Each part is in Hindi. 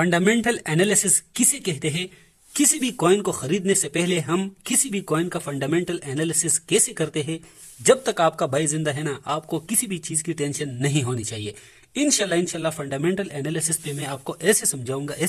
फंडामेंटल एनालिसिस किसे कहते हैं? किसी भी कॉइन को खरीदने से पहले हम किसी भी कॉइन का फंडामेंटल एनालिसिस कैसे करते हैं? जब तक आपका भाई जिंदा है ना, आपको किसी भी चीज की टेंशन नहीं होनी चाहिए। इंशाल्लाह फंडामेंटल एनालिसिस पे मैं आपको ऐसे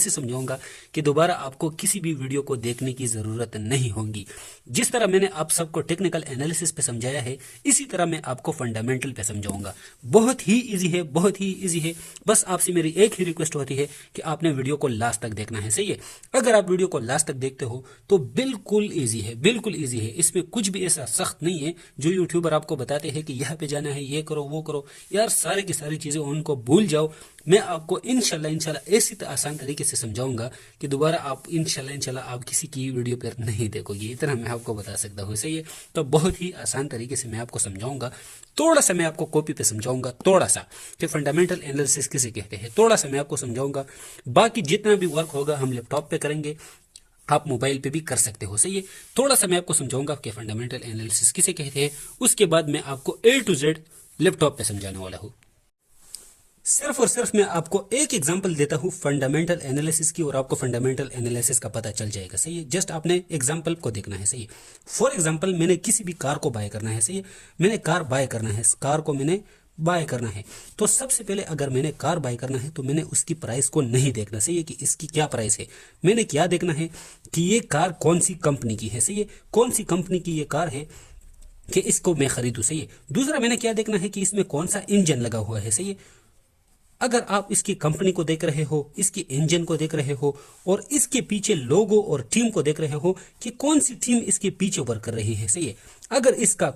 समझाऊंगा कि दोबारा आपको किसी भी वीडियो को देखने की जरूरत नहीं होगी। जिस तरह मैंने आप सबको टेक्निकल एनालिसिस पे समझाया है, इसी तरह मैं आपको फंडामेंटल पे समझाऊंगा। बहुत ही इजी है। बस आपसे मेरी एक ही रिक्वेस्ट होती है कि आपने वीडियो को लास्ट तक देखना है। सही है? अगर आप वीडियो को लास्ट तक देखते हो तो बिल्कुल ईजी है। इसमें कुछ भी ऐसा सख्त नहीं है जो यूट्यूबर आपको बताते हैं कि यहाँ पे जाना है, ये करो वो करो। यार सारी की सारी चीजें उनको भूल जाओ। मैं आपको इंशाल्लाह ऐसी आसान तरीके से समझाऊंगा कि दोबारा आप इंशाल्लाह आप किसी की वीडियो पर नहीं देखोगे। इतना मैं आपको बता सकता हूँ। सही है? तो बहुत ही आसान तरीके से मैं आपको समझाऊंगा। थोड़ा सा मैं आपको कॉपी पे समझाऊंगा, थोड़ा सा कि फंडामेंटल एनालिसिस किसे कहते हैं, थोड़ा सा मैं आपको समझाऊंगा। बाकी जितना भी वर्क होगा हम लैपटॉप पे करेंगे, आप मोबाइल पे भी कर सकते हो। सही है? थोड़ा सा मैं आपको समझाऊंगा कि फंडामेंटल एनालिसिस किसे कहते हैं, उसके बाद मैं आपको A to Z लैपटॉप पे समझाने वाला हूँ। सिर्फ और सिर्फ मैं आपको एक एग्जांपल देता हूँ फंडामेंटल एनालिसिस की और आपको फंडामेंटल एनालिसिस का पता चल जाएगा। सही है? जस्ट आपने एग्जांपल को देखना है। सही है? फॉर एग्जांपल मैंने किसी भी कार को बाय करना है। सही है? मैंने कार बाय करना है, कार को मैंने बाय करना है। तो सबसे पहले अगर मैंने कार बाय करना है तो मैंने उसकी प्राइस को नहीं देखना। सही है? कि इसकी क्या प्राइस है। मैंने क्या देखना है कि ये कार कौन सी कंपनी की है। सही है? कौन सी कंपनी की ये कार है कि इसको मैं खरीदूं। सही है? दूसरा मैंने क्या देखना है कि इसमें कौन सा इंजन लगा हुआ है। सही है? अगर आप इसकी कंपनी को देख रहे हो, इसकी इंजन को देख रहे हो और इसके पीछे लोगो और टीम को देख रहे हो कि कौन सी टीम इसके पीछे वर्क कर रही है। सही है? अगर इसका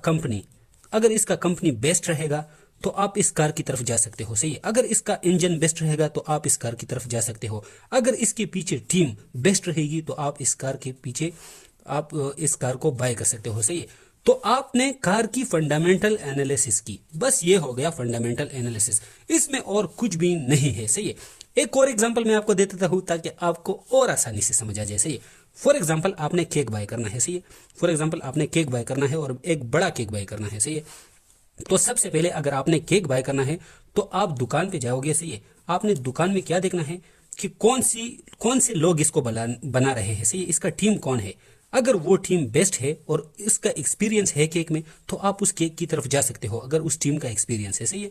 कंपनी बेस्ट रहेगा तो आप इस कार की तरफ जा सकते हो। सही है? अगर इसका इंजन बेस्ट रहेगा तो आप इस कार की तरफ जा सकते हो। अगर इसके पीछे टीम बेस्ट रहेगी तो आप इस कार के पीछे आप इस कार को बाय कर सकते हो। सही है? तो आपने कार की फंडामेंटल एनालिसिस की। बस ये हो गया फंडामेंटल एनालिसिस, इसमें और कुछ भी नहीं है। सही है? एक और एग्जांपल मैं आपको दे देता हूं ताकि आपको और आसानी से समझ आ जाए। सही है? फॉर एग्जांपल आपने केक बाय करना है। सही है? फॉर एग्जांपल आपने केक बाय करना है और एक बड़ा केक बाय करना है। सही है? तो सबसे पहले अगर आपने केक बाय करना है तो आप दुकान पे जाओगे। सही है? आपने दुकान में क्या देखना है कि कौन से लोग इसको बना रहे हैं। सही है? इसका टीम कौन है। अगर वो टीम बेस्ट है और इसका एक्सपीरियंस है केक में तो आप उस केक की तरफ जा सकते हो, अगर उस टीम का एक्सपीरियंस है। सही है?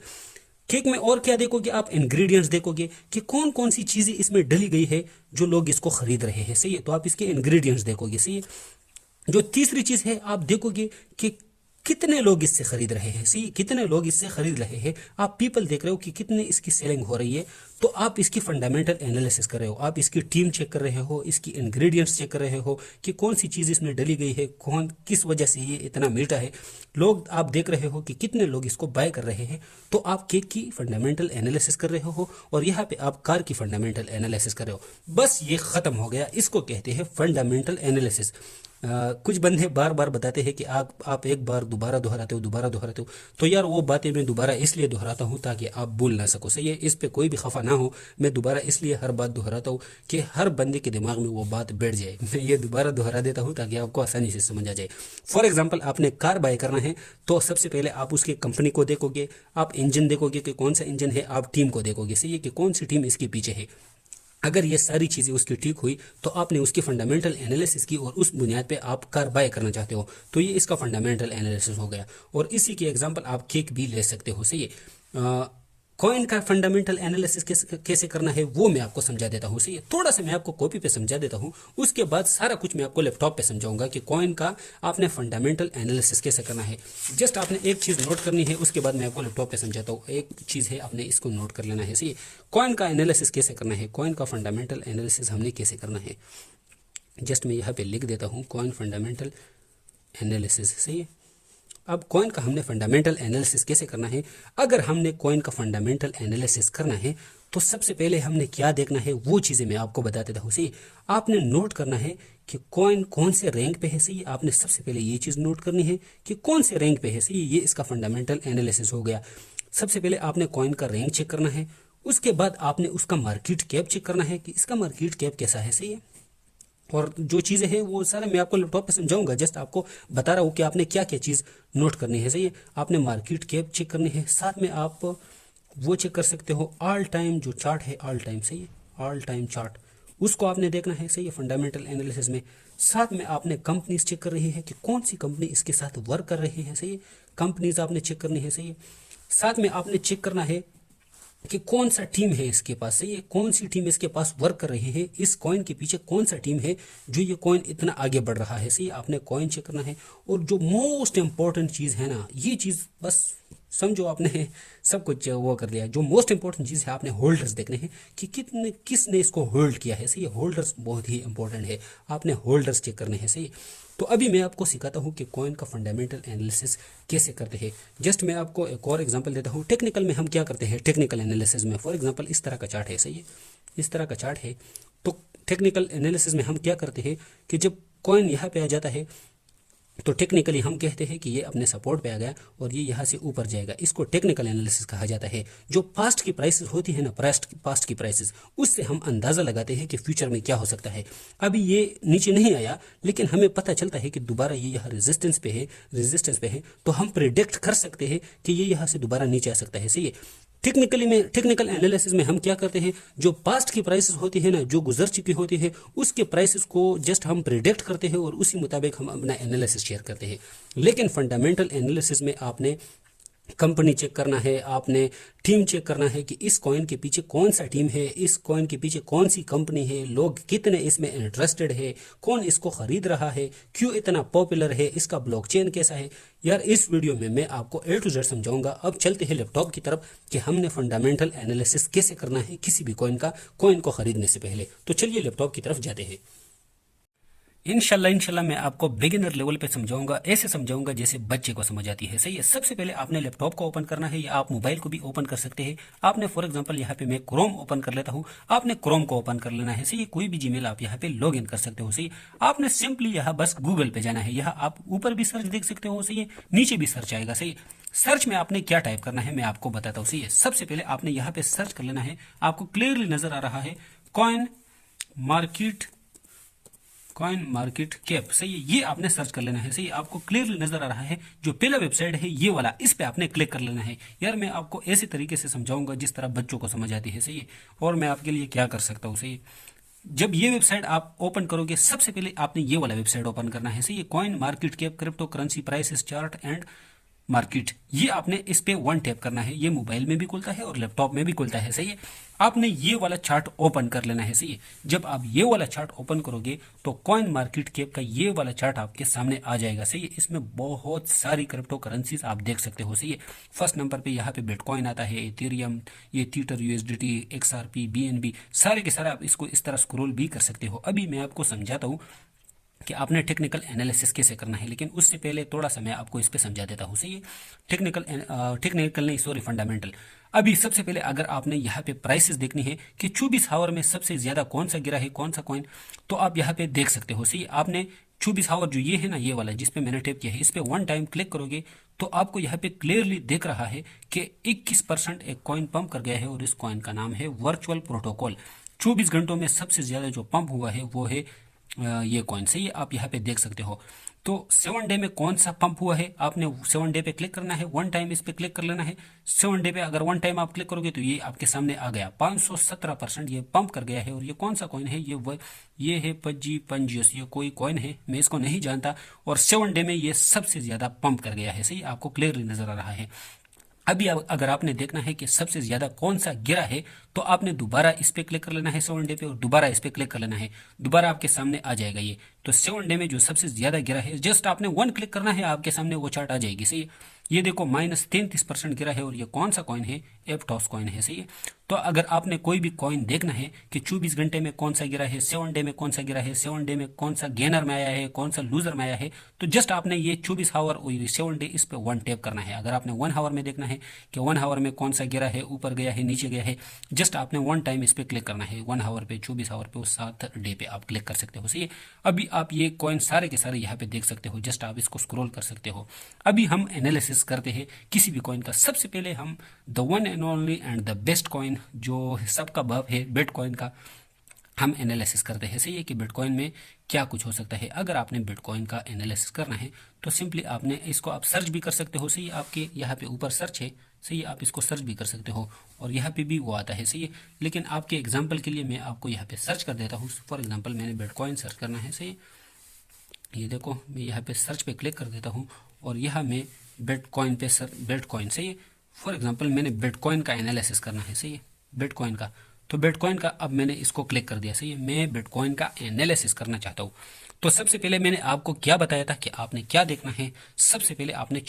केक में और क्या देखोगे? आप इंग्रेडिएंट्स देखोगे कि कौन कौन सी चीजें इसमें डली गई है जो लोग इसको खरीद रहे हैं। सही है? तो आप इसके इंग्रेडिएंट्स देखोगे। सही है? जो तीसरी चीज है, आप देखोगे कि कितने लोग इससे खरीद रहे हैं। सी कितने लोग इससे खरीद रहे हैं। आप पीपल देख रहे हो कि कितने इसकी सेलिंग हो रही है। तो आप इसकी फंडामेंटल एनालिसिस कर रहे हो, आप इसकी टीम चेक कर रहे हो, इसकी इंग्रेडिएंट्स चेक कर रहे हो कि कौन सी चीज इसमें डली गई है, कौन किस वजह से ये इतना मीठा है। लोग आप देख रहे हो कि कितने लोग इसको बाय कर रहे हैं। तो आप केक की फंडामेंटल एनालिसिस कर रहे हो और यहाँ पे आप कार की फंडामेंटल एनालिसिस कर रहे हो। बस ये खत्म हो गया। इसको कहते हैं फंडामेंटल एनालिसिस। कुछ बंदे बार बार बताते हैं कि आप एक बार दोबारा दोहराते हो। तो यार वो बातें मैं दोबारा इसलिए दोहराता हूँ ताकि आप भूल ना सको। सही है? इस पे कोई भी खफा ना हो। मैं दोबारा इसलिए हर बात दोहराता हूँ कि हर बंदे के दिमाग में वो बात बैठ जाए। मैं ये दोबारा दोहरा देता हूँ ताकि आपको आसानी से समझ आ जाए। फॉर एग्जाम्पल आपने कार बाय करना है तो सबसे पहले आप उसकी कंपनी को देखोगे, आप इंजन देखोगे कि कौन सा इंजन है, आप टीम को देखोगे। सही है? कि कौन सी टीम इसके पीछे है। अगर ये सारी चीजें उसकी ठीक हुई तो आपने उसकी फंडामेंटल एनालिसिस की और उस बुनियाद पे आप कार बाय करना चाहते हो। तो ये इसका फंडामेंटल एनालिसिस हो गया। और इसी के एग्जांपल आप केक भी ले सकते हो। सही है? कॉइन का फंडामेंटल एनालिसिस कैसे करना है वो मैं आपको समझा देता हूँ। सही है? थोड़ा सा मैं आपको कॉपी पे समझा देता हूँ, उसके बाद सारा कुछ मैं आपको लैपटॉप पे समझाऊंगा कि कॉइन का आपने फंडामेंटल एनालिसिस कैसे करना है। जस्ट आपने एक चीज नोट करनी है, उसके बाद मैं आपको लैपटॉप पे समझाता हूँ। एक चीज है, आपने इसको नोट कर लेना है। सही है? कॉइन का एनालिसिस कैसे करना है, कॉइन का फंडामेंटल एनालिसिस हमने कैसे करना है। जस्ट मैं यहाँ पे लिख देता हूँ कॉइन फंडामेंटल एनालिसिस। सही है? अब कॉइन का हमने फंडामेंटल एनालिसिस कैसे करना है। अगर हमने कॉइन का फंडामेंटल एनालिसिस करना है तो सबसे पहले हमने क्या देखना है वो चीज़ें मैं आपको बता देता हूँ। सही? आपने नोट करना है कि कॉइन कौन से रैंक पे है। सही? आपने सबसे पहले ये चीज़ नोट करनी है कि कौन से रैंक पे है। सही? ये इसका फंडामेंटल एनालिसिस हो गया। सबसे पहले आपने कॉइन का रैंक चेक करना है, उसके बाद आपने उसका मार्केट कैप चेक करना है कि इसका मार्केट कैप कैसा है। सही है? और जो चीज़ें हैं वो सारा मैं आपको लैपटॉप पे समझाऊंगा। जस्ट आपको बता रहा हूँ कि आपने क्या क्या चीज़ नोट करनी है। सही है? आपने मार्केट कैप चेक करनी है, साथ में आप वो चेक कर सकते हो ऑल टाइम जो चार्ट है ऑल टाइम। सही है? ऑल टाइम चार्ट, उसको आपने देखना है, सही है, फंडामेंटल एनालिसिस में। साथ में आपने कंपनीज चेक कर रही है कि कौन सी कंपनी इसके साथ वर्क कर रही है, सही है, कंपनीज आपने चेक करनी है, सही है। साथ में आपने चेक करना है कि कौन सा टीम है इसके पास, सही है, कौन सी टीम इसके पास वर्क कर रही है, इस कॉइन के पीछे कौन सा टीम है जो ये कॉइन इतना आगे बढ़ रहा है, सही है, आपने कॉइन चेक करना है। और जो मोस्ट इंपॉर्टेंट चीज़ है ना, ये चीज़ बस समझो आपने सब कुछ वो कर लिया। जो मोस्ट इंपॉर्टेंट चीज़ है, आपने होल्डर्स देखने हैं कि कितने किसने इसको होल्ड किया है, सही है, होल्डर्स बहुत ही इंपॉर्टेंट है, आपने होल्डर्स चेक करने हैं, सही है। तो अभी मैं आपको सिखाता हूँ कि कॉइन का फंडामेंटल एनालिसिस कैसे करते हैं। जस्ट मैं आपको एक और एग्जांपल देता हूँ। टेक्निकल में हम क्या करते हैं, टेक्निकल एनालिसिस में फॉर एग्जांपल इस तरह का चार्ट है, सही है, इस तरह का चार्ट है। तो टेक्निकल एनालिसिस में हम क्या करते हैं कि जब कॉइन यहाँ पे आ जाता है तो टेक्निकली हम कहते हैं कि ये अपने सपोर्ट पे आ गया और ये यहाँ से ऊपर जाएगा, इसको टेक्निकल एनालिसिस कहा जाता है। जो पास्ट की प्राइसेस होती है ना, पास्ट की प्राइसेस, उससे हम अंदाज़ा लगाते हैं कि फ्यूचर में क्या हो सकता है। अभी ये नीचे नहीं आया, लेकिन हमें पता चलता है कि दोबारा ये यहाँ रेजिस्टेंस पे है, तो हम प्रिडिक्ट कर सकते हैं कि ये यहाँ से दोबारा नीचे आ सकता है, सही है। टेक्निकल एनालिसिस में हम क्या करते हैं, जो पास्ट की प्राइसेस होती है ना, जो गुजर चुकी होती है, उसके प्राइसेस को जस्ट हम प्रिडिक्ट करते हैं और उसी मुताबिक हम अपना एनालिसिस शेयर करते हैं। लेकिन फंडामेंटल एनालिसिस में आपने कंपनी चेक करना है, आपने टीम चेक करना है कि इस कॉइन के पीछे कौन सा टीम है, इस कॉइन के पीछे कौन सी कंपनी है, लोग कितने इसमें इंटरेस्टेड है, कौन इसको खरीद रहा है, क्यों इतना पॉपुलर है, इसका ब्लॉकचेन कैसा है। यार इस वीडियो में मैं आपको A to Z समझाऊंगा। अब चलते हैं लैपटॉप की तरफ कि हमने फंडामेंटल एनालिसिस कैसे करना है किसी भी कॉइन को खरीदने से पहले। तो चलिए लैपटॉप की तरफ जाते हैं। इंशाल्लाह मैं आपको बिगिनर लेवल पे समझाऊंगा, ऐसे समझाऊंगा जैसे बच्चे को समझ आती है, सही है। सबसे पहले आपने लैपटॉप को ओपन करना है, या आप मोबाइल को भी ओपन कर सकते हैं। आपने फॉर एग्जांपल यहाँ पे मैं क्रोम ओपन कर लेता हूँ, आपने क्रोम को ओपन कर लेना है, सही है। कोई भी जीमेल आप यहाँ पे लॉग इन कर सकते हो, सही है। आपने सिंपली यहाँ बस गूगल पे जाना है, यहाँ आप ऊपर भी सर्च देख सकते हो, सही है, नीचे भी सर्च आएगा, सही है। सर्च में आपने क्या टाइप करना है मैं आपको बताता हूँ, सही है। सबसे पहले आपने यहाँ पे सर्च कर लेना है, आपको क्लियरली नजर आ रहा है कॉइन मार्केट कैप, सही है, ये आपने सर्च कर लेना है, सही है। आपको क्लियरली नजर आ रहा है जो पहला वेबसाइट है ये वाला, इस पे आपने क्लिक कर लेना है। यार मैं आपको ऐसे तरीके से समझाऊंगा जिस तरह बच्चों को समझ आती है, सही है। और मैं आपके लिए क्या कर सकता हूँ, सही है। जब ये वेबसाइट आप ओपन करोगे, सबसे पहले आपने ये वाला वेबसाइट ओपन करना है, सही है, coin market cap crypto currency prices chart and market. ये आपने इस पे वन टैप करना है, ये मोबाइल में भी खुलता है और लैपटॉप में भी खुलता है, सही है। आपने ये वाला चार्ट ओपन कर लेना है, सही है। जब आप ये वाला चार्ट ओपन करोगे तो कॉइन मार्केट कैप का ये वाला चार्ट आपके सामने आ जाएगा, सही है। इसमें बहुत सारी क्रिप्टो करेंसीज आप देख सकते हो, सही है। फर्स्ट नंबर पे यहाँ पे बिटकॉइन आता है, इथेरियम, ये थीटर, USDT, XRP, BNB, सारे के सारे आप इसको इस तरह स्क्रॉल भी कर सकते हो। अभी मैं आपको समझाता हूँ कि आपने टेक्निकल एनालिसिस कैसे करना है, लेकिन उससे पहले थोड़ा सा मैं आपको इस पे समझा देता हूँ, सही है। टेक्निकल नहीं, सॉरी, फंडामेंटल। अभी सबसे पहले अगर आपने यहाँ पे प्राइसेस देखनी है कि 24 आवर में सबसे ज्यादा कौन सा गिरा है, कौन सा कॉइन, तो आप यहाँ पे देख सकते हो, सही। आपने 24 आवर जो ये है ना, ये वाला जिसपे मैंने टैप किया है, इस पे वन टाइम क्लिक करोगे तो आपको यहाँ पे क्लियरली देख रहा है कि 21% एक कॉइन पंप कर गया है और इस कॉइन का नाम है वर्चुअल प्रोटोकॉल। 24 घंटों में सबसे ज्यादा जो पंप हुआ है वो है ये कॉइन, सही है, आप यहाँ पे देख सकते हो। तो 7 डे में कौन सा पंप हुआ है, आपने 7 डे पे क्लिक करना है, वन टाइम इस पे क्लिक कर लेना है। 7 डे पे अगर वन टाइम आप क्लिक करोगे तो ये आपके सामने आ गया, 517% ये पंप कर गया है। और ये कौन सा कॉइन है, ये है पजी पंजियस, ये कोई कॉइन है, मैं इसको नहीं जानता। और 7 डे में ये सबसे ज्यादा पंप कर गया है, सही, आपको क्लियरली नजर आ रहा है। अभी अगर आपने देखना है कि सबसे ज्यादा कौन सा गिरा है, तो आपने दोबारा इस पे क्लिक कर लेना है 7 डे पे, और दोबारा इस पे क्लिक कर लेना है, दोबारा आपके सामने आ जाएगा ये। तो 7 डे में जो सबसे ज्यादा गिरा है, जस्ट आपने वन क्लिक करना है, आपके सामने वो चार्ट आ जाएगी, सही। ये देखो -33% गिरा है और ये कौन सा कॉइन है, एप्टॉस कॉइन है, सही है। तो अगर आपने कोई भी कॉइन देखना है कि 24 घंटे में कौन सा गिरा है, 7 डे में कौन सा गिरा है, 7 डे में कौन सा गेनर में आया है, कौन सा लूजर में आया है, तो जस्ट आपने ये 24 आवर और 7 डे इस पे वन टैप करना है। अगर आपने 1 आवर में देखना है कि 1 आवर में कौन सा गिरा है, ऊपर गया है, नीचे गया है, जस्ट आपने वन टाइम इस पे क्लिक करना है, 1 आवर पे, 24 आवर पे, 7 डे पे आप क्लिक कर सकते हो, सही है। अभी आप ये कॉइन सारे के सारे यहाँ पे देख सकते हो, जस्ट आप इसको स्क्रॉल कर सकते हो। अभी हम एनालिसिस करते हैं किसी भी कॉइन का। सबसे पहले हम the one and only and the best coin, जो सबका बाप है, बिटकॉइन का, हम एनालिसिस करते हैं। सही है कि बिटकॉइन में क्या कुछ हो सकता है। अगर आपने बिटकॉइन का एनालिसिस करना है तो सिंपली आपने इसको आप सर्च भी कर सकते हो। सही है, आपके यहाँ पे ऊपर सर्च है। सही है, आप इसको सर्च भी कर सकते हो और यहाँ पे भी वो आता है। सही है, लेकिन आपके एग्जाम्पल के लिए मैं आपको यहाँ पे सर्च कर देता हूँ। फॉर एग्जाम्पल मैंने बिटकॉइन सर्च करना है। सही है, ये देखो मैं यहाँ पे सर्च पे क्लिक कर देता हूँ और यहाँ में बिटकॉइन पे बिटकॉइन। सही है, फॉर एग्जांपल मैंने बिटकॉइन का एनालिसिस करना है। सही है, बिटकॉइन का, तो बिटकॉइन का अब मैंने इसको क्लिक कर दिया। सही है, मैं बिटकॉइन का एनालिसिस करना चाहता हूँ। तो सबसे पहले मैंने आपको क्या बताया था कि आपने क्या देखना है। सबसे पहले आपने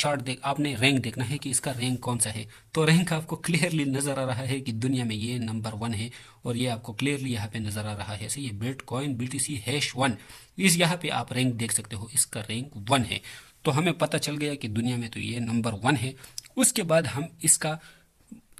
आपने रैंक देखना है कि इसका रैंक कौन सा है। तो रैंक आपको क्लियरली नजर आ रहा है कि दुनिया में ये नंबर 1 है और ये आपको क्लियरली यहाँ पे नजर आ रहा है। सही है, बिटकॉइन BTC#1, इस यहाँ पे आप रैंक देख सकते हो, इसका रैंक 1 है। तो हमें पता चल गया कि दुनिया में तो ये नंबर 1 है। उसके बाद हम इसका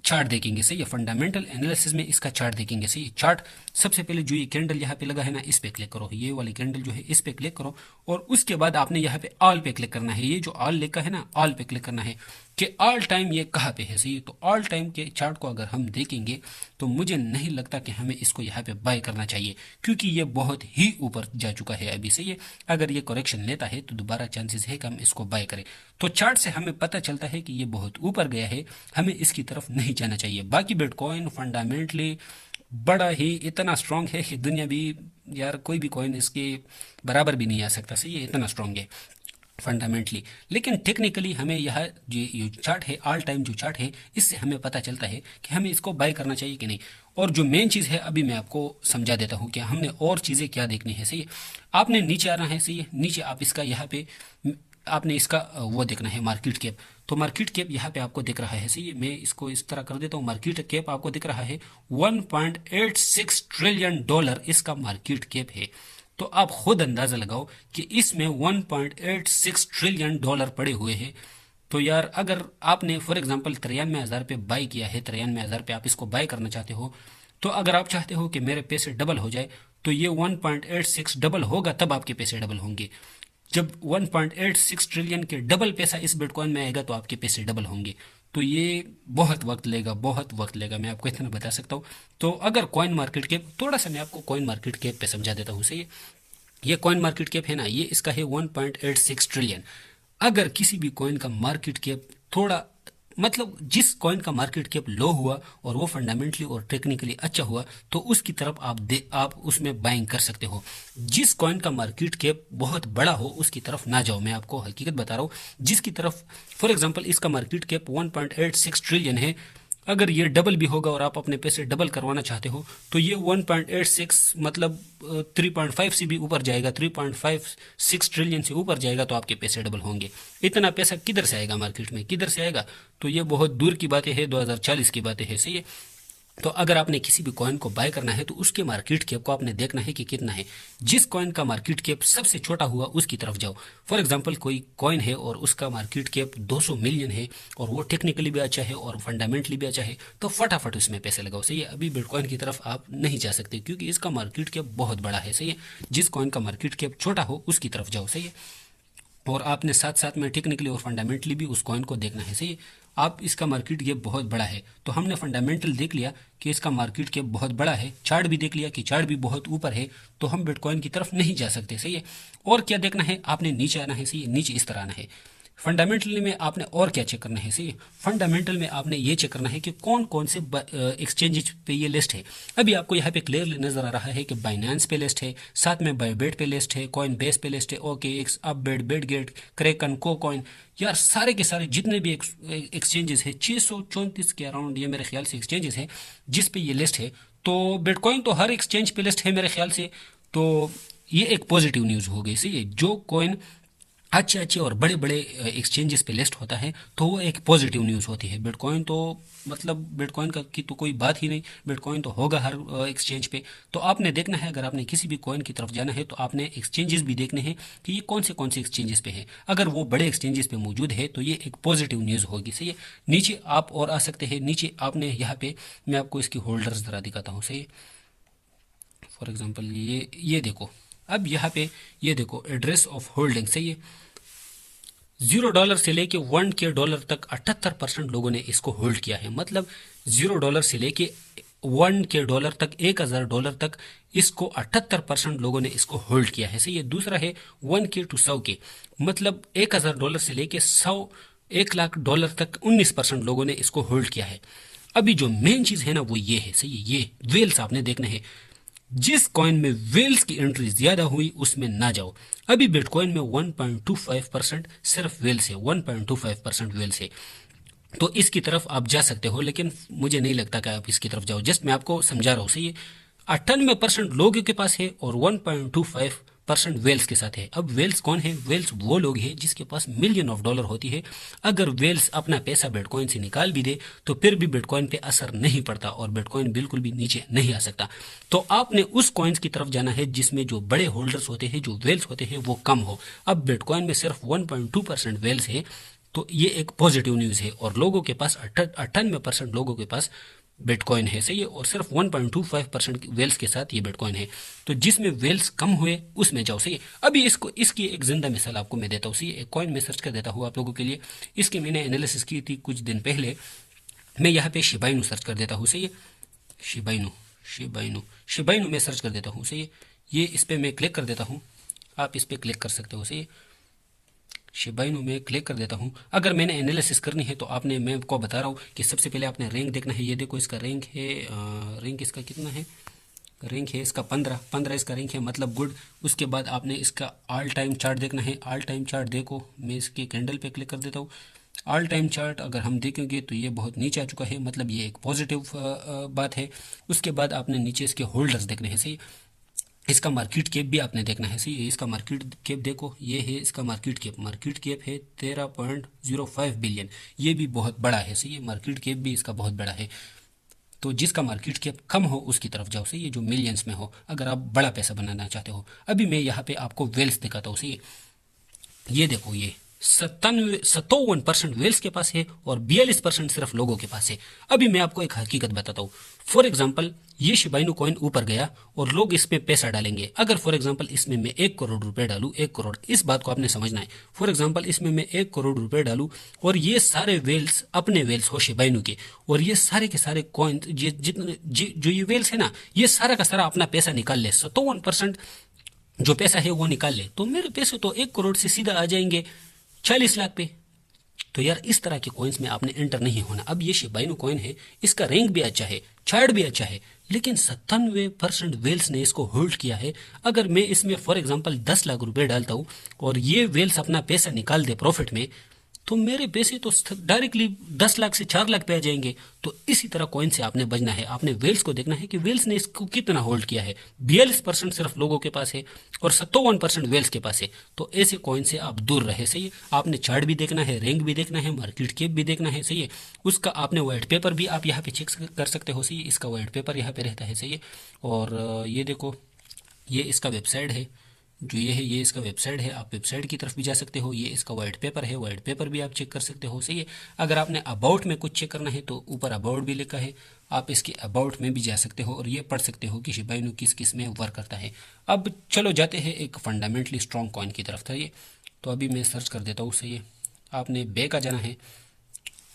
चार्ट देखेंगे। सही है, फंडामेंटल एनालिसिस में इसका चार्ट देखेंगे। सही है, चार्ट सबसे पहले जो ये कैंडल यहाँ पे लगा है ना, इस पे क्लिक करो। ये वाली कैंडल जो है इस पे क्लिक करो और उसके बाद आपने यहाँ पे ऑल पे क्लिक करना है। ये जो ऑल लिखा है ना, ऑल पे क्लिक करना है कि ऑल टाइम ये कहाँ पे है। सही है, तो ऑल टाइम के चार्ट को अगर हम देखेंगे तो मुझे नहीं लगता कि हमें इसको यहाँ पे बाय करना चाहिए, क्योंकि ये बहुत ही ऊपर जा चुका है अभी। सही है, अगर ये करेक्शन लेता है तो दोबारा चांसेस है कि हम इसको बाय करें। तो चार्ट से हमें पता चलता है कि ये बहुत ऊपर गया है, हमें इसकी तरफ नहीं जाना चाहिए। बाकी बिटकॉइन फंडामेंटली बड़ा ही इतना स्ट्रांग है कि दुनिया भी, यार कोई भी कॉइन इसके बराबर भी नहीं आ सकता। सही है, इतना स्ट्रांग है फंडामेंटली। लेकिन टेक्निकली हमें यह जो चार्ट है, ऑल टाइम जो चार्ट है, इससे हमें पता चलता है कि हमें इसको बाय करना चाहिए कि नहीं। और जो मेन चीज़ है अभी मैं आपको समझा देता हूँ कि हमने और चीज़ें क्या देखनी है। सही है, आपने नीचे आना है। सही है, नीचे आप इसका यहाँ पे आपने इसका वो देखना है, मार्केट कैप। तो मार्केट कैप यहाँ पे आपको दिख रहा है। सही है, मैं इसको इस तरह कर देता हूँ। मार्केट कैप आपको दिख रहा है 1.86 ट्रिलियन डॉलर इसका मार्केट कैप है। तो आप खुद अंदाजा लगाओ कि इसमें 1.86 ट्रिलियन डॉलर पड़े हुए हैं। तो यार अगर आपने फॉर एग्जांपल 93,000 पे बाय किया है, 93,000 पे आप इसको बाय करना चाहते हो, तो अगर आप चाहते हो कि मेरे पैसे डबल हो जाए तो ये 1.86 डबल होगा, तब आपके पैसे डबल होंगे। जब 1.86 ट्रिलियन के डबल पैसा इस बिटकॉइन में आएगा तो आपके पैसे डबल होंगे। तो ये बहुत वक्त लेगा, बहुत वक्त लेगा, मैं आपको इतना बता सकता हूँ। तो अगर कॉइन मार्केट कैप, थोड़ा सा मैं आपको कॉइन मार्केट कैप पे समझा देता हूँ। सही है, ये कॉइन मार्केट कैप है ना, ये इसका है 1.86 ट्रिलियन। अगर किसी भी कॉइन का मार्केट कैप थोड़ा, मतलब जिस कॉइन का मार्केट कैप लो हुआ और वो फंडामेंटली और टेक्निकली अच्छा हुआ, तो उसकी तरफ आप उसमें बाइंग कर सकते हो। जिस कॉइन का मार्केट कैप बहुत बड़ा हो उसकी तरफ ना जाओ, मैं आपको हकीकत बता रहा हूँ। जिसकी तरफ, फॉर एग्जांपल इसका मार्केट कैप 1.86 ट्रिलियन है, अगर ये डबल भी होगा और आप अपने पैसे डबल करवाना चाहते हो तो ये 1.86 मतलब 3.5 से भी ऊपर जाएगा, 3.56 ट्रिलियन से ऊपर जाएगा तो आपके पैसे डबल होंगे। इतना पैसा किधर से आएगा मार्केट में, किधर से आएगा? तो ये बहुत दूर की बातें हैं, 2040 की बातें हैं। सही है, तो अगर आपने किसी भी कॉइन को बाय करना है तो उसके मार्केट कैप को आपने देखना है कि कितना है। जिस कॉइन का मार्केट कैप सबसे छोटा हुआ उसकी तरफ जाओ। फॉर एग्जांपल कोई कॉइन है और उसका मार्केट कैप 200 मिलियन है और वो टेक्निकली भी अच्छा है और फंडामेंटली भी अच्छा है, तो फटाफट उसमें पैसे लगाओ। सही है, अभी बिटकॉइन की तरफ आप नहीं जा सकते क्योंकि इसका मार्केट कैप बहुत बड़ा है। सही है, जिस कॉइन का मार्केट कैप छोटा हो उसकी तरफ जाओ। सही है, और आपने साथ साथ में टेक्निकली और फंडामेंटली भी उस कॉइन को देखना है। सही है, आप इसका मार्केट कैप बहुत बड़ा है, तो हमने फंडामेंटल देख लिया कि इसका मार्केट कैप बहुत बड़ा है, चार्ट भी देख लिया कि चार्ट भी बहुत ऊपर है, तो हम बिटकॉइन की तरफ नहीं जा सकते। सही है, और क्या देखना है, आपने नीचे आना है। सही है, नीचे इस तरह आना है। फंडामेंटली में आपने और क्या चेक करना है? सही है, फंडामेंटल में आपने ये चेक करना है कि कौन कौन से एक्सचेंज पे ये लिस्ट है। अभी आपको यहाँ पे क्लियरली नजर आ रहा है कि बाइनेंस पे लिस्ट है, साथ में बायबेट पे लिस्ट है, कॉइन बेस पे लिस्ट है, OKX, अपबेट, बिटगेट, क्रैकन, कोकॉइन, यार सारे के सारे जितने भी एक्सचेंजेस है 634 के अराउंड ये मेरे ख्याल से एक्सचेंजेस है जिस पे ये लिस्ट है। तो बिटकॉइन तो हर एक्सचेंज पे लिस्ट है मेरे ख्याल से, तो ये एक पॉजिटिव न्यूज़ हो गई। सही है, जो कॉइन अच्छे अच्छे और बड़े बड़े एक्सचेंजेस पे लिस्ट होता है तो वो एक पॉजिटिव न्यूज़ होती है। बिटकॉइन तो मतलब बिटकॉइन का की तो कोई बात ही नहीं, बिटकॉइन तो होगा हर एक्सचेंज पे। तो आपने देखना है, अगर आपने किसी भी कॉइन की तरफ जाना है तो आपने एक्सचेंजेस भी देखने हैं कि ये कौन से एक्सचेंजेस पे है। अगर वो बड़े एक्सचेंजेस पे मौजूद है तो ये एक पॉजिटिव न्यूज़ होगी। सही है, नीचे आप और आ सकते हैं। नीचे आपने यहाँ पे, मैं आपको इसकी होल्डर्स जरा दिखाता हूँ। सही है, फॉर एग्जाम्पल ये देखो, अब यहाँ पे ये देखो एड्रेस ऑफ होल्डिंग। सही है, $0 से लेके $1K तक 78% लोगों ने इसको होल्ड किया है। मतलब $0 से लेके $1,000 तक, $1,000 तक इसको 78% लोगों ने इसको होल्ड किया है। सही है। दूसरा है 1K to 100K, मतलब $1,000 से लेके 1 लाख तक 19% लोगों ने इसको होल्ड किया है। अभी जो मेन चीज है ना वो ये है। सही है। ये वेल्स आपने देखना है, जिस कॉइन में वेल्स की एंट्री ज्यादा हुई उसमें ना जाओ। अभी बिटकॉइन में 1.25% सिर्फ वेल्स है, 1.25% वेल्स है, तो इसकी तरफ आप जा सकते हो, लेकिन मुझे नहीं लगता कि आप इसकी तरफ जाओ। जस्ट मैं आपको समझा रहा हूँ। सही है। 98% लोगों के पास है और 1.25% वेल्स के साथ है। अब वेल्स कौन है? वेल्स वो लोग हैं जिसके पास मिलियन ऑफ डॉलर होती है। अगर वेल्स अपना पैसा बिटकॉइन से निकाल भी दे तो फिर भी बिटकॉइन पे असर नहीं पड़ता और बिटकॉइन बिल्कुल भी नीचे नहीं आ सकता। तो आपने उस कॉइन्स की तरफ जाना है जिसमें जो बड़े होल्डर्स होते हैं, जो वेल्स होते हैं, वो कम हो। अब बिटकॉइन में सिर्फ 1.2% वेल्स है, तो ये एक पॉजिटिव न्यूज है। और लोगों के पास 98% लोगों के पास बिटकॉइन है। सही है। और सिर्फ 1.25% वेल्स के साथ ये बिटकॉइन है। तो जिसमें वेल्स कम हुए उसमें जाओ। सही है। अभी इसकी एक जिंदा मिसाल आपको मैं देता हूँ। सही है। एक कॉइन में सर्च कर देता हूँ आप लोगों के लिए। इसकी मैंने एनालिसिस की थी कुछ दिन पहले। मैं यहाँ पे शिबाइनु सर्च कर देता हूँ। सही है। शिबाइनु शिबाइनु शिबाइनु मैं सर्च कर देता हूँ। सही है। ये इस पर मैं क्लिक कर देता हूँ, आप इस पर क्लिक कर सकते हो। सही है। शिबाइनु में क्लिक कर देता हूँ। अगर मैंने एनालिसिस करनी है तो मैं आपको बता रहा हूँ कि सबसे पहले आपने रैंक देखना है। ये देखो इसका रैंक है, रैंक इसका कितना है? रैंक है इसका 15 इसका रैंक है, मतलब गुड। उसके बाद आपने इसका ऑल टाइम चार्ट देखना है। ऑल टाइम चार्ट देखो, मैं इसके कैंडल पे क्लिक कर देता हूँ। ऑल टाइम चार्ट अगर हम देखेंगे तो ये बहुत नीचे आ चुका है, मतलब ये एक पॉजिटिव बात है। उसके बाद आपने नीचे इसके होल्डर्स देखने हैं। सही। इसका मार्केट कैप भी आपने देखना है। सही। इसका मार्केट कैप देखो, ये है इसका मार्केट कैप है 13.05 बिलियन। ये भी बहुत बड़ा है। सही है। मार्केट कैप भी इसका बहुत बड़ा है। तो जिसका मार्केट कैप कम हो उसकी तरफ जाओ। सही है। जो मिलियंस में हो, अगर आप बड़ा पैसा बनाना चाहते हो। अभी मैं यहाँ पे आपको वेल्स दिखाता हूँ। सही है। ये देखो, ये 57% वेल्स के पास है और 42% सिर्फ लोगों के पास है। अभी मैं आपको एक हकीकत बताता हूँ। फॉर एग्जाम्पल, ये शिबाइनु कॉइन ऊपर गया और लोग इसमें पैसा डालेंगे। अगर फॉर एग्जाम्पल इसमें मैं 1 करोड़ रुपए डालूं, 1 करोड़, इस बात को आपने समझना है। फॉर एग्जाम्पल इसमें मैं 1 करोड़ रुपए डालूं और ये सारे वेल्स अपने वेल्स हो शिबाइनु के, और ये सारे के सारे कॉइन जितने जो ये वेल्स है ना, ये सारा का सारा अपना पैसा निकाल ले, 57% जो पैसा है वो निकाल ले, तो मेरे पैसे तो 1 करोड़ से सीधा आ जाएंगे 40 लाख पे। तो यार इस तरह के कॉइन्स में आपने एंटर नहीं होना। अब ये शिबाइनु कॉइन है, इसका रैंक भी अच्छा है, चार्ट भी अच्छा है, लेकिन 97% वेल्स ने इसको होल्ड किया है। अगर मैं इसमें फॉर एग्जांपल 10 लाख रुपए डालता हूँ और ये वेल्स अपना पैसा निकाल दे प्रॉफिट में, तो मेरे पैसे तो डायरेक्टली 10 लाख से 4 लाख पे आ जाएंगे। तो इसी तरह कॉइन से आपने बचना है। आपने वेल्स को देखना है कि वेल्स ने इसको कितना होल्ड किया है। 42% सिर्फ लोगों के पास है और 57% वेल्स के पास है। तो ऐसे कॉइन से आप दूर रहे। सही है। आपने चार्ट भी देखना है, रैंक भी देखना है, मार्केट कैप भी देखना है। सही है। उसका आपने व्हाइट पेपर भी आप यहाँ पे चेक कर सकते हो। सही है। इसका व्हाइट पेपर यहाँ पे रहता है। सही है। और ये देखो, ये इसका वेबसाइट है, जो ये है ये इसका वेबसाइट है। आप वेबसाइट की तरफ भी जा सकते हो। ये इसका व्हाइट पेपर है, व्हाइट पेपर भी आप चेक कर सकते हो। सही है। अगर आपने अबाउट में कुछ चेक करना है तो ऊपर अबाउट भी लिखा है, आप इसके अबाउट में भी जा सकते हो और ये पढ़ सकते हो कि शिबाइनु किस किस में वर्क करता है। अब चलो जाते हैं एक फंडामेंटली स्ट्रॉन्ग कॉइन की तरफ। था ये तो अभी मैं सर्च कर देता हूँ। सही है। आपने बैक आ जाना है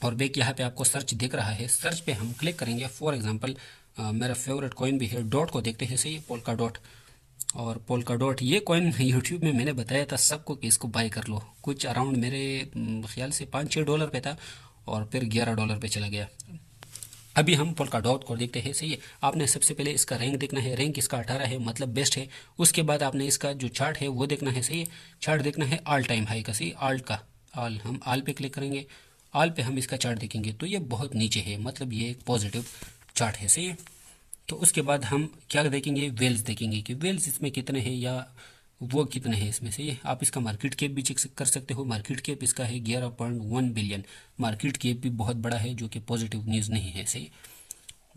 और बैक यहाँ पे आपको सर्च दिख रहा है। सर्च पे हम क्लिक करेंगे। फॉर एग्जाम्पल मेरा फेवरेट कॉइन भी है, डॉट को देखते हैं। सही है। Polka dot. और पोल्का डॉट ये कॉइन यूट्यूब में मैंने बताया था सबको कि इसको बाय कर लो। कुछ अराउंड मेरे ख्याल से $5-6 पे था और फिर $11 पे चला गया। अभी हम पोल्का डॉट को देखते हैं। सही है। आपने सबसे पहले इसका रैंक देखना है। रैंक इसका 18 है, मतलब बेस्ट है। उसके बाद आपने इसका जो चार्ट है वो देखना है। सही है। चार्ट देखना है ऑल टाइम हाई का। सही, ऑल्ट का ऑल, हम ऑल पे क्लिक करेंगे। ऑल पे हम इसका चार्ट देखेंगे तो ये बहुत नीचे है, मतलब ये एक पॉजिटिव चार्ट है। सही है। तो उसके बाद हम क्या देखेंगे, वेल्स देखेंगे कि वेल्स इसमें कितने हैं या वो कितने हैं इसमें। से आप इसका मार्केट कैप भी चेक कर सकते हो। मार्केट कैप इसका है 11.1 बिलियन। मार्केट कैप भी बहुत बड़ा है, जो कि पॉजिटिव न्यूज़ नहीं है। सही।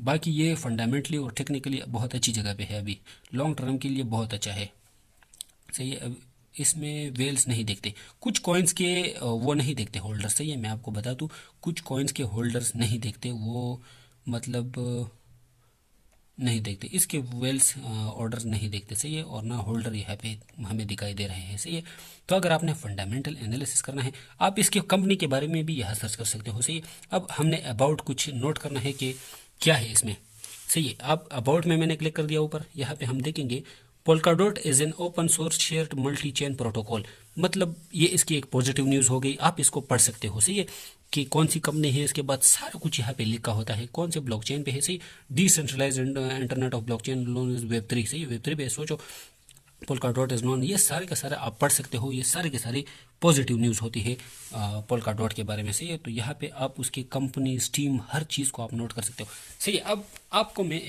बाकी ये फंडामेंटली और टेक्निकली बहुत अच्छी जगह पे है, अभी लॉन्ग टर्म के लिए बहुत अच्छा है। सही है। अब इसमें वेल्स नहीं देखते, कुछ कॉइन्स के वो नहीं देखते होल्डर्स। सही है। मैं आपको बता दूँ, कुछ कॉइन्स के होल्डर्स नहीं देखते, वो मतलब नहीं देखते, इसके वेल्स ऑर्डर नहीं देखते। सही है। और ना होल्डर यहाँ पे हमें दिखाई दे रहे हैं। सही है। तो अगर आपने फंडामेंटल एनालिसिस करना है, आप इसके कंपनी के बारे में भी यहाँ सर्च कर सकते हो। सही है। अब हमने अबाउट कुछ नोट करना है कि क्या है इसमें। सही है। आप अबाउट में मैंने क्लिक कर दिया ऊपर, यहाँ पे हम देखेंगे Polkadot is an open source shared multi chain protocol. मतलब ये इसकी एक पॉजिटिव न्यूज़ हो गई, आप इसको पढ़ सकते हो। सही है कि कौन सी कंपनी है, इसके बाद सारा कुछ यहाँ पे लिखा होता है, कौन से ब्लॉकचेन पे है। सही, decentralised internet of blockchain loan is Web3. सही, वेब3 पे सोचो पोल्काडॉट इज नॉन, ये सारे का सारा आप पढ़ सकते हो। ये सारे के सारे पॉजिटिव न्यूज़ होती है पोल्काडॉट के बारे में। सही है, तो यहाँ पे आप उसकी कंपनी, स्टीम, हर चीज़ को आप नोट कर सकते हो। सही है, अब आपको मैं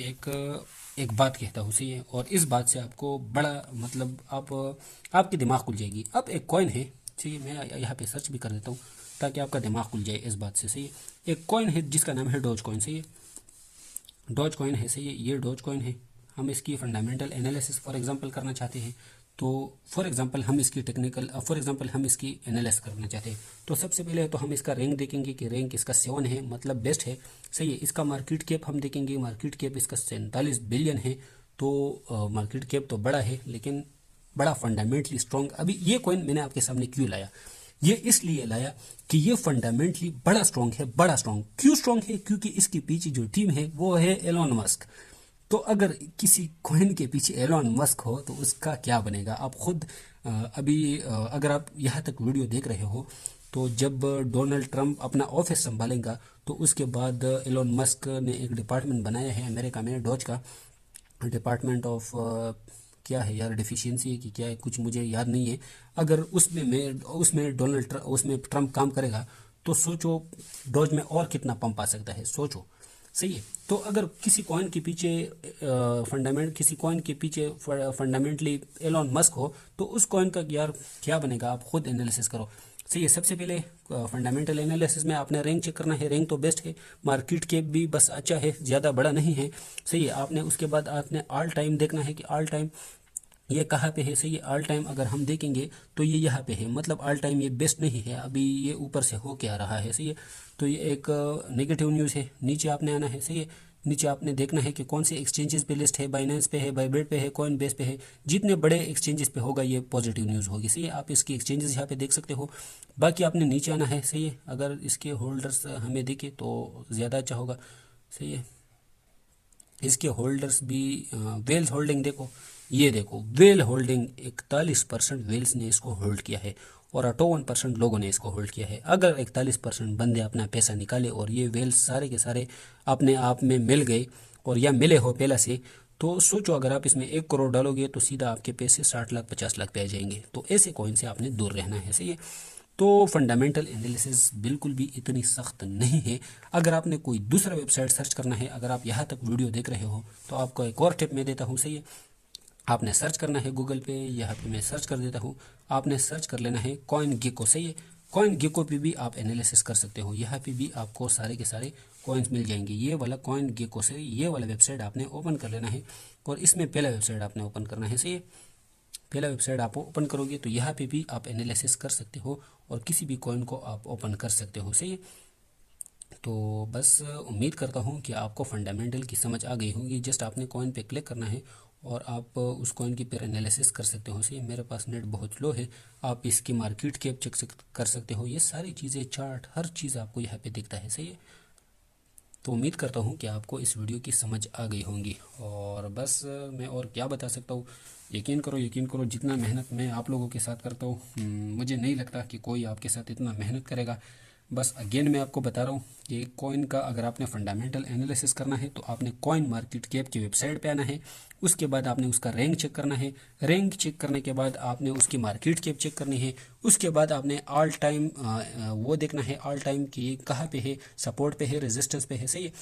एक बात कहता हूँ। सही है, और इस बात से आपको बड़ा मतलब आपकी दिमाग खुल जाएगी। अब एक कॉइन है, सही है, मैं यहाँ पे सर्च भी कर देता हूँ ताकि आपका दिमाग खुल जाए इस बात से। सही है, एक कॉइन है जिसका नाम है डॉज कॉइन। सही है, डॉज कॉइन है। सही है, ये डॉज कॉइन है। हम इसकी फंडामेंटल एनालिसिस फॉर एग्जांपल करना चाहते हैं, तो फॉर एग्जांपल हम इसकी टेक्निकल फॉर एग्जांपल हम इसकी एनालिसिस करना चाहते हैं, तो सबसे पहले तो हम इसका रैंक देखेंगे कि रैंक इसका 7 है, मतलब बेस्ट है। सही है, इसका मार्केट कैप हम देखेंगे, मार्केट कैप इसका 47 बिलियन है। तो मार्केट कैप तो बड़ा है, लेकिन बड़ा फंडामेंटली स्ट्रॉन्ग। अभी ये कॉइन मैंने आपके सामने क्यों लाया, ये इसलिए लाया कि ये फंडामेंटली बड़ा स्ट्रॉन्ग है। बड़ा स्ट्रॉन्ग क्यों स्ट्रॉन्ग है? क्योंकि इसके पीछे जो टीम है वो है एलोन मस्क। तो अगर किसी कॉइन के पीछे एलोन मस्क हो तो उसका क्या बनेगा, आप खुद अगर आप यहाँ तक वीडियो देख रहे हो, तो जब डोनाल्ड ट्रंप अपना ऑफिस संभालेगा तो उसके बाद एलोन मस्क ने एक डिपार्टमेंट बनाया है अमेरिका में, डॉज का डिपार्टमेंट ऑफ क्या है यार, डिफिशियंसी है कि क्या है, कुछ मुझे याद नहीं है। अगर उसमें ट्रंप काम करेगा तो सोचो डॉज में और कितना पंप आ सकता है, सोचो। सही है, तो अगर किसी कॉइन के पीछे फंडामेंटली एलोन मस्क हो तो उस कॉइन का यार क्या बनेगा, आप खुद एनालिसिस करो। सही है, सबसे पहले फंडामेंटल एनालिसिस में आपने रैंक चेक करना है, रैंक तो बेस्ट है, मार्केट कैप भी बस अच्छा है, ज़्यादा बड़ा नहीं है। सही है, आपने उसके बाद आपने ऑल टाइम देखना है कि ऑल टाइम ये कहाँ पे है। सही है, ऑल टाइम अगर हम देखेंगे तो ये यहाँ पे है, मतलब ऑल टाइम ये बेस्ट नहीं है, अभी ये ऊपर से हो के आ रहा है। सही है, तो ये एक नेगेटिव न्यूज़ है। नीचे आपने आना है। सही है, नीचे आपने देखना है कि कौन से एक्सचेंजेस पे लिस्ट है, बाइनेंस पे है, बाइबिट पे है, कॉइन बेस पे है। जितने बड़े एक्सचेंजेस पे होगा ये पॉजिटिव न्यूज़ होगी। सही है, आप इसकी एक्सचेंजेस यहाँ पे देख सकते हो। बाकी आपने नीचे आना है। सही है, अगर इसके होल्डर्स हमें दिखे तो ज़्यादा अच्छा होगा। सही है, इसके होल्डर्स भी वेल्स होल्डिंग देखो, ये देखो वेल होल्डिंग 41% वेल्स ने इसको होल्ड किया है और 58% लोगों ने इसको होल्ड किया है। अगर 41% बंदे अपना पैसा निकाले और ये वेल्स सारे के सारे अपने आप में मिल गए और या मिले हो पहला से, तो सोचो अगर आप इसमें 1 करोड़ डालोगे तो सीधा आपके पैसे 60 लाख 50 लाख पे आ जाएंगे। तो ऐसे कॉइन से आपने दूर रहना है। सही है, तो फंडामेंटल एनालिसिस बिल्कुल भी इतनी सख्त नहीं है। अगर आपने कोई दूसरा वेबसाइट सर्च करना है, अगर आप यहाँ तक वीडियो देख रहे हो तो आपको एक और टिप मैं देता हूँ। सही है, आपने सर्च करना है गूगल पे, यहाँ पे मैं सर्च कर देता हूँ, आपने सर्च कर लेना है कॉइन गेको। सही है, कॉइन गेको पे भी आप एनालिसिस कर सकते हो, यहाँ पे भी आपको सारे के सारे कॉइन्स मिल जाएंगे। ये वाला कॉइन गेको से ये वाला वेबसाइट आपने ओपन कर लेना है और इसमें पहला वेबसाइट आपने ओपन करना है। सही है, पहला वेबसाइट आप ओपन करोगे तो यहाँ पे भी आप एनालिसिस कर सकते हो और किसी भी कॉइन को आप ओपन कर सकते हो। सही है, तो बस उम्मीद करता हूँ कि आपको फंडामेंटल की समझ आ गई होगी। जस्ट आपने कॉइन पे क्लिक करना है और आप उस कॉइन की फिर एनालिसिस कर सकते हो। सही है, मेरे पास नेट बहुत स्लो है, आप इसकी मार्केट कैप चेक कर सकते हो, ये सारी चीज़ें, चार्ट, हर चीज़ आपको यहाँ पे दिखता है। सही है, तो उम्मीद करता हूँ कि आपको इस वीडियो की समझ आ गई होंगी। और बस मैं और क्या बता सकता हूँ, यकीन करो जितना मेहनत मैं आप लोगों के साथ करता हूँ, मुझे नहीं लगता कि कोई आपके साथ इतना मेहनत करेगा। बस अगेन मैं आपको बता रहा हूँ कि कॉइन का अगर आपने फंडामेंटल एनालिसिस करना है तो आपने कॉइन मार्केट कैप की वेबसाइट पे आना है, उसके बाद आपने उसका रैंक चेक करना है, रैंक चेक करने के बाद आपने उसकी मार्केट कैप चेक करनी है, उसके बाद आपने ऑल टाइम वो देखना है ऑल टाइम कि कहाँ पे है, सपोर्ट पे है, रेजिस्टेंस पे है। सही है,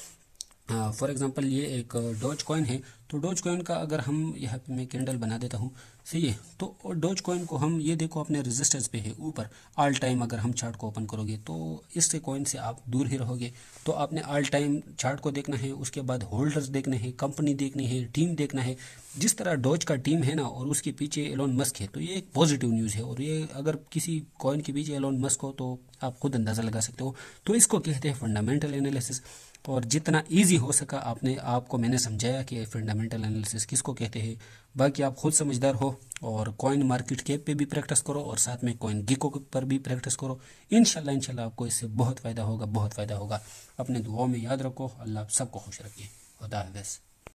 फॉर एग्जांपल ये एक डॉज कॉइन है, तो डॉज कॉइन का अगर हम यहाँ पे मैं कैंडल बना देता हूँ। सही है, तो डॉज कॉइन को हम ये देखो अपने रेजिस्टेंस पे है ऊपर, ऑल टाइम अगर हम चार्ट को ओपन करोगे तो इससे कॉइन से आप दूर ही रहोगे। तो आपने ऑल टाइम चार्ट को देखना है, उसके बाद होल्डर्स देखने हैं, कंपनी देखनी है, टीम देखना है। जिस तरह डॉज का टीम है ना और उसके पीछे एलोन मस्क है, तो ये एक पॉजिटिव न्यूज़ है। और ये अगर किसी कॉइन के पीछे एलोन मस्क हो तो आप खुद अंदाज़ा लगा सकते हो। तो इसको कहते हैं फंडामेंटल एनालिसिस। और जितना इजी हो सका आपको मैंने समझाया कि फंडामेंटल एनालिसिस किसको कहते हैं। बाकी आप खुद समझदार हो और कॉइन मार्केट कैप पे भी प्रैक्टिस करो और साथ में कॉइन गिको पर भी प्रैक्टिस करो। इंशाल्लाह आपको इससे बहुत फ़ायदा होगा, बहुत फ़ायदा होगा। अपने दुआओं में याद रखो। अल्लाह आप सबको खुश रखे। खुदा हाफिज़।